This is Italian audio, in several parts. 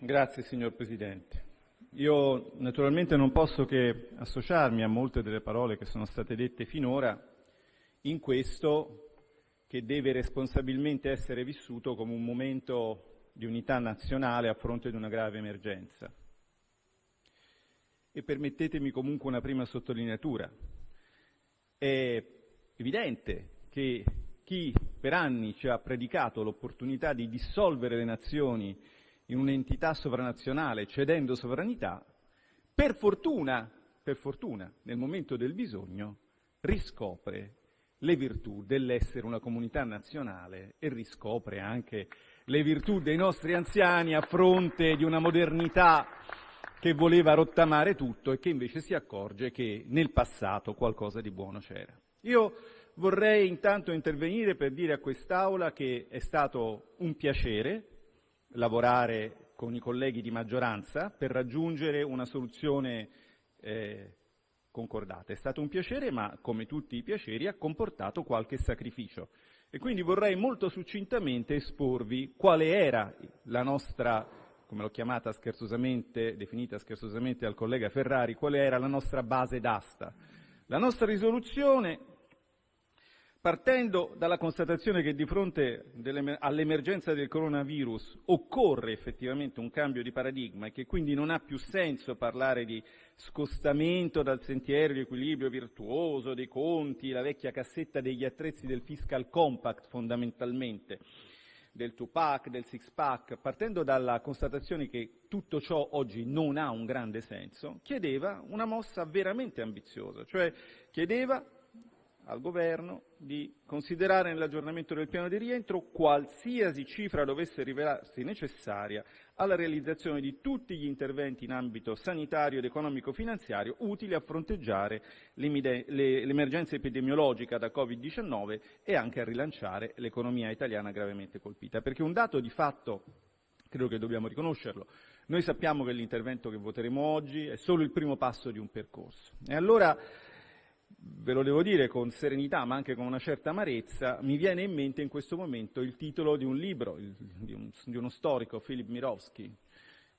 Grazie signor Presidente. Io naturalmente non posso che associarmi a molte delle parole che sono state dette finora in questo che deve responsabilmente essere vissuto come un momento di unità nazionale a fronte di una grave emergenza. E permettetemi comunque una prima sottolineatura. È evidente che chi per anni ci ha predicato l'opportunità di dissolvere le nazioni in un'entità sovranazionale cedendo sovranità, per fortuna, nel momento del bisogno, riscopre le virtù dell'essere una comunità nazionale e riscopre anche le virtù dei nostri anziani a fronte di una modernità che voleva rottamare tutto e che invece si accorge che nel passato qualcosa di buono c'era. Io vorrei intanto intervenire per dire a quest'Aula che è stato un piacere lavorare con i colleghi di maggioranza per raggiungere una soluzione concordata. È stato un piacere, ma come tutti i piaceri ha comportato qualche sacrificio. E quindi vorrei molto succintamente esporvi quale era la nostra, come l'ho chiamata scherzosamente, definita scherzosamente dal collega Ferrari, quale era la nostra base d'asta. La nostra risoluzione, partendo dalla constatazione che di fronte all'emergenza del coronavirus occorre effettivamente un cambio di paradigma e che quindi non ha più senso parlare di scostamento dal sentiero di equilibrio virtuoso, dei conti, la vecchia cassetta degli attrezzi del fiscal compact fondamentalmente, del two-pack, del six-pack, partendo dalla constatazione che tutto ciò oggi non ha un grande senso, chiedeva una mossa veramente ambiziosa, cioè chiedeva al Governo di considerare nell'aggiornamento del piano di rientro qualsiasi cifra dovesse rivelarsi necessaria alla realizzazione di tutti gli interventi in ambito sanitario ed economico-finanziario utili a fronteggiare l'emergenza epidemiologica da Covid-19 e anche a rilanciare l'economia italiana gravemente colpita. Perché un dato di fatto, credo che dobbiamo riconoscerlo, noi sappiamo che l'intervento che voteremo oggi è solo il primo passo di un percorso. E allora, ve lo devo dire con serenità ma anche con una certa amarezza, mi viene in mente in questo momento il titolo di un libro di uno storico, Philip Mirowski,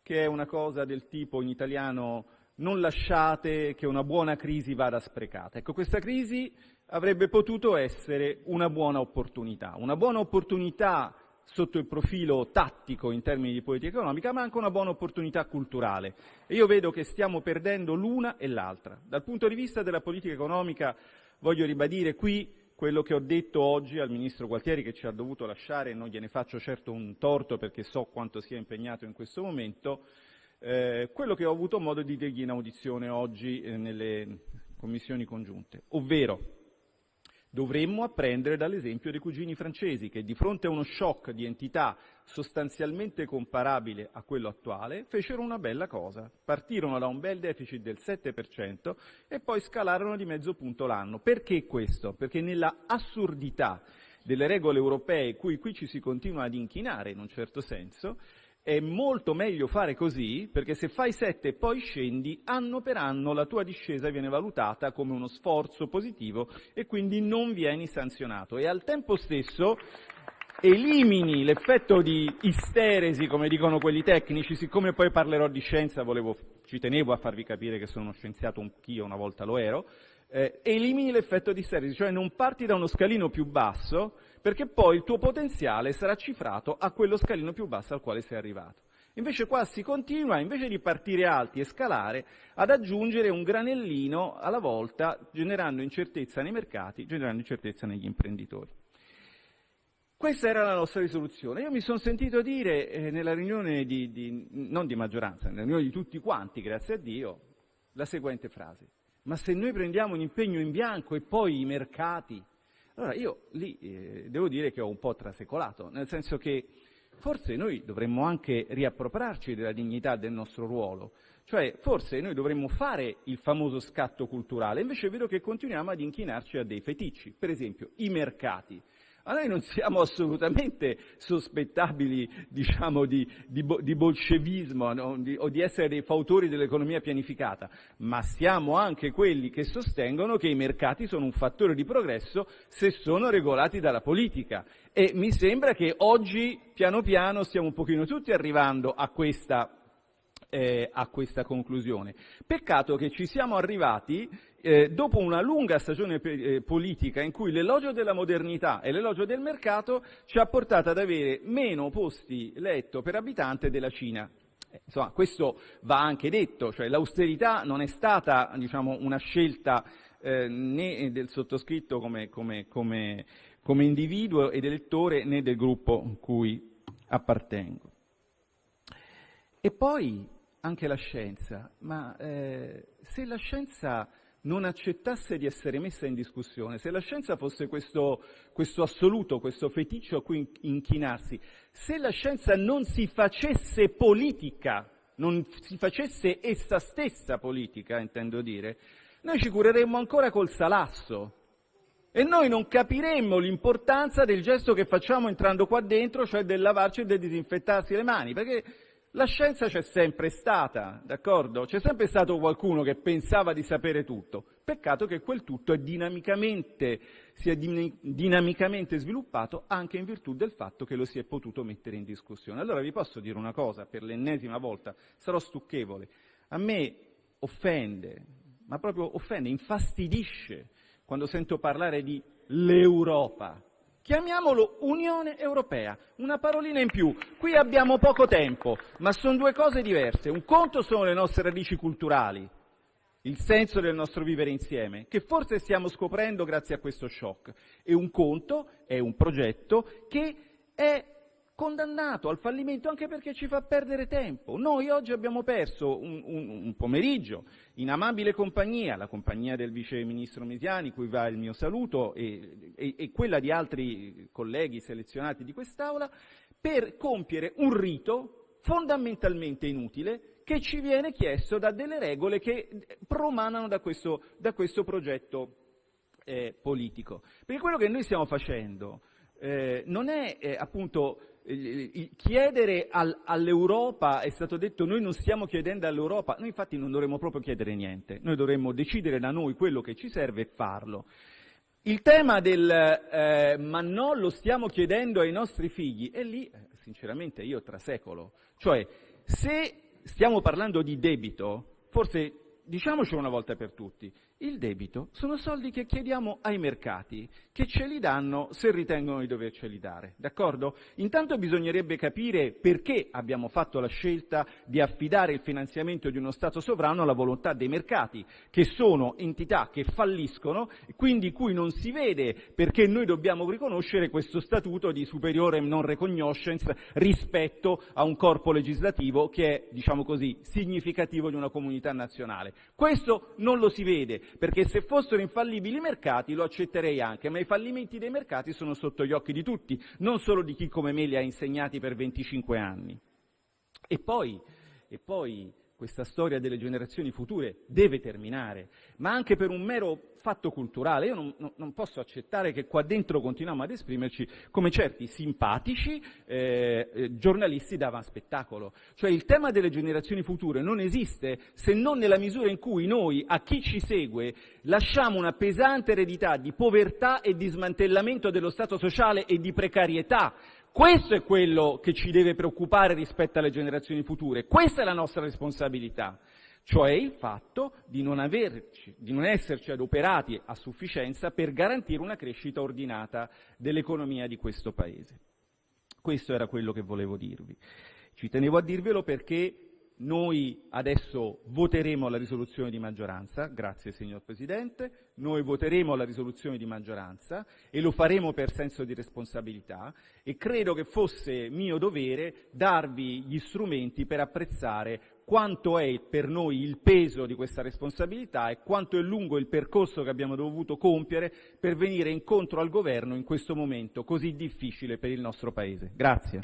che è una cosa del tipo in italiano: non lasciate che una buona crisi vada sprecata. Ecco, questa crisi avrebbe potuto essere una buona opportunità sotto il profilo tattico in termini di politica economica, ma anche una buona opportunità culturale. E io vedo che stiamo perdendo l'una e l'altra. Dal punto di vista della politica economica voglio ribadire qui quello che ho detto oggi al Ministro Gualtieri, che ci ha dovuto lasciare, e non gliene faccio certo un torto perché so quanto sia impegnato in questo momento, quello che ho avuto modo di dirgli in audizione oggi nelle commissioni congiunte, ovvero dovremmo apprendere dall'esempio dei cugini francesi che di fronte a uno shock di entità sostanzialmente comparabile a quello attuale fecero una bella cosa, partirono da un bel deficit del 7% e poi scalarono di mezzo punto l'anno. Perché questo? Perché nella assurdità delle regole europee cui qui ci si continua ad inchinare in un certo senso, è molto meglio fare così, perché se fai 7 e poi scendi, anno per anno la tua discesa viene valutata come uno sforzo positivo e quindi non vieni sanzionato. E al tempo stesso elimini l'effetto di isteresi, come dicono quelli tecnici. Siccome poi parlerò di scienza, ci tenevo a farvi capire che sono uno scienziato anch'io, una volta lo ero, elimini l'effetto di isteresi, cioè non parti da uno scalino più basso, perché poi il tuo potenziale sarà cifrato a quello scalino più basso al quale sei arrivato. Invece qua si continua, invece di partire alti e scalare, ad aggiungere un granellino alla volta, generando incertezza nei mercati, generando incertezza negli imprenditori. Questa era la nostra risoluzione. Io mi sono sentito dire nella riunione non di maggioranza, nella riunione di tutti quanti, grazie a Dio, la seguente frase: ma se noi prendiamo un impegno in bianco e poi i mercati... Allora io lì devo dire che ho un po' trasecolato, nel senso che forse noi dovremmo anche riappropriarci della dignità del nostro ruolo, cioè forse noi dovremmo fare il famoso scatto culturale, invece vedo che continuiamo ad inchinarci a dei feticci, per esempio i mercati. A noi non siamo assolutamente sospettabili, diciamo, di bolscevismo, no? O di essere dei fautori dell'economia pianificata, ma siamo anche quelli che sostengono che i mercati sono un fattore di progresso se sono regolati dalla politica. E mi sembra che oggi, piano piano, stiamo un pochino tutti arrivando a questa a questa conclusione. Peccato che ci siamo arrivati dopo una lunga stagione politica in cui l'elogio della modernità e l'elogio del mercato ci ha portato ad avere meno posti letto per abitante della Cina. Insomma, questo va anche detto, cioè l'austerità non è stata, diciamo, una scelta né del sottoscritto come individuo ed elettore né del gruppo cui appartengo. E poi anche la scienza, ma se la scienza non accettasse di essere messa in discussione, se la scienza fosse questo assoluto, questo feticcio a cui inchinarsi, se la scienza non si facesse politica, non si facesse essa stessa politica, intendo dire, noi ci cureremmo ancora col salasso e noi non capiremmo l'importanza del gesto che facciamo entrando qua dentro, cioè del lavarci e del disinfettarsi le mani, perché la scienza c'è sempre stata, d'accordo? C'è sempre stato qualcuno che pensava di sapere tutto. Peccato che quel tutto si è dinamicamente sviluppato anche in virtù del fatto che lo si è potuto mettere in discussione. Allora vi posso dire una cosa, per l'ennesima volta, sarò stucchevole. A me offende, ma proprio offende, infastidisce quando sento parlare di l'Europa. Chiamiamolo Unione Europea, una parolina in più. Qui abbiamo poco tempo, ma sono due cose diverse. Un conto sono le nostre radici culturali, il senso del nostro vivere insieme, che forse stiamo scoprendo grazie a questo shock. E un conto è un progetto che è condannato al fallimento anche perché ci fa perdere tempo. Noi oggi abbiamo perso un pomeriggio in amabile compagnia, la compagnia del vice ministro Misiani, cui va il mio saluto, e quella di altri colleghi selezionati di quest'Aula, per compiere un rito fondamentalmente inutile che ci viene chiesto da delle regole che promanano da questo progetto politico. Perché quello che noi stiamo facendo non è appunto chiedere all'Europa. È stato detto noi non stiamo chiedendo all'Europa, noi infatti non dovremmo proprio chiedere niente, noi dovremmo decidere da noi quello che ci serve e farlo. Il tema del ma no, lo stiamo chiedendo ai nostri figli, e lì sinceramente io trasecolo, cioè se stiamo parlando di debito, forse diciamoci una volta per tutti, il debito sono soldi che chiediamo ai mercati, che ce li danno se ritengono di doverceli dare, d'accordo? Intanto bisognerebbe capire perché abbiamo fatto la scelta di affidare il finanziamento di uno Stato sovrano alla volontà dei mercati, che sono entità che falliscono, quindi cui non si vede perché noi dobbiamo riconoscere questo statuto di superiore non recognoscence rispetto a un corpo legislativo che è, diciamo così, significativo di una comunità nazionale. Questo non lo si vede, perché se fossero infallibili i mercati lo accetterei anche, ma i fallimenti dei mercati sono sotto gli occhi di tutti, non solo di chi come me li ha insegnati per 25 anni. E poi questa storia delle generazioni future deve terminare, ma anche per un mero fatto culturale. Io non posso accettare che qua dentro continuiamo ad esprimerci come certi simpatici giornalisti d'avanspettacolo. Cioè il tema delle generazioni future non esiste se non nella misura in cui noi, a chi ci segue, lasciamo una pesante eredità di povertà e di smantellamento dello Stato sociale e di precarietà. Questo è quello che ci deve preoccupare rispetto alle generazioni future, questa è la nostra responsabilità, cioè il fatto di non esserci adoperati a sufficienza per garantire una crescita ordinata dell'economia di questo Paese. Questo era quello che volevo dirvi. Ci tenevo a dirvelo perché noi adesso voteremo la risoluzione di maggioranza, grazie signor Presidente, noi voteremo la risoluzione di maggioranza e lo faremo per senso di responsabilità e credo che fosse mio dovere darvi gli strumenti per apprezzare quanto è per noi il peso di questa responsabilità e quanto è lungo il percorso che abbiamo dovuto compiere per venire incontro al governo in questo momento così difficile per il nostro Paese. Grazie.